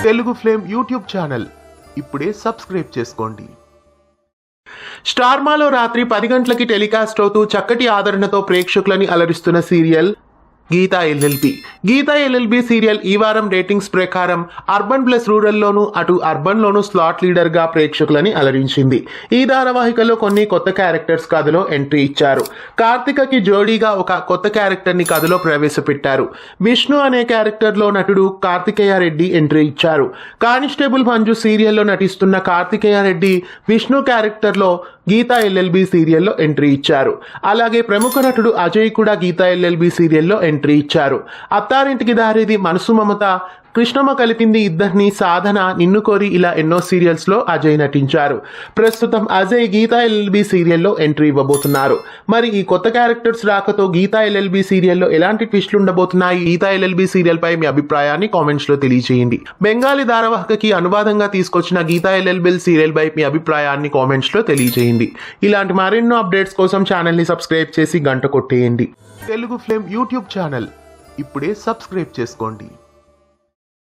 Telugu flame YouTube channel ఇప్పుడే subscribe చేసుకోండి. స్టార్మాలో రాత్రి 10 గంటలకి టెలికాస్ట్ అవుతూ చక్కటి ఆదరణతో ప్రేక్షకులని అలరిస్తున్న serial Geetha LLB. Geetha LLB serial ఈ వారం రేటింగ్స్ ప్రకారం అర్బన్ ప్లస్ రూరల్లోనూ అటు అర్బన్లోనూ స్లాట్ లీడర్గా ప్రేక్షకులని అలరించింది. ఈ ధారావాహికలో కొన్ని కొత్త క్యారెక్టర్స్ కథలో ఎంట్రీ ఇచ్చారు. కార్తికకి జోడీగా ఒక కొత్త క్యారెక్టర్ని కథలో ప్రవేశపెట్టారు. విష్ణు అనే క్యారెక్టర్లో నటుడు కార్తికేయ రెడ్డి ఎంట్రీ ఇచ్చారు. కానిస్టేబుల్ మంజు సీరియల్లో నటిస్తున్న కార్తికేయ రెడ్డి విష్ణు క్యారెక్టర్లో గీతా ఎల్ఎల్బి సీరియల్లో ఎంట్రీ ఇచ్చారు. అలాగే ప్రముఖ నటుడు అజయ్ కూడా గీతా ఎల్ఎల్బి సీరియల్లో ఎంట్రీ ఇచ్చారు. అత్తారింటికి దారేది, మనసు మమత, కృష్ణమ్మ కలిపింది ఇద్దరిని, సాధన, నిన్ను కోరి ఇలా ఎన్నో సీరియల్స్లో అజయ్ నటించారు. ప్రస్తుతం అజయ్ గీతా ఎల్ఎల్బి సీరియల్లో ఎంట్రీ ఇవ్వబోతున్నారు. మరి ఈ కొత్త క్యారెక్టర్స్ రాకతో గీతా ఎల్ఎల్బి సీరియల్లో ఎలాంటి ట్విస్టులు ఉండబోతున్నాయి? గీతా ఎల్ఎల్బి సీరియల్ పై మీ అభిప్రాయాన్ని కామెంట్స్ లో తెలియజేయండి. బెంగాలీ ధారావాహికకి అనువాదంగా తీసుకొచ్చిన గీతా ఎల్ఎల్బి సీరియల్ పై మీ అభిప్రాయాన్ని కామెంట్స్ లో తెలియజేయండి. ఇలాంటి మరెన్నో అప్డేట్స్ కోసం ఛానల్ ని సబ్స్క్రైబ్ చేసి గంట కొట్టేయండి. తెలుగు ఫ్లేమ్ యూట్యూబ్ ఛానల్ ఇప్పుడే సబ్స్క్రైబ్ చేసుకోండి.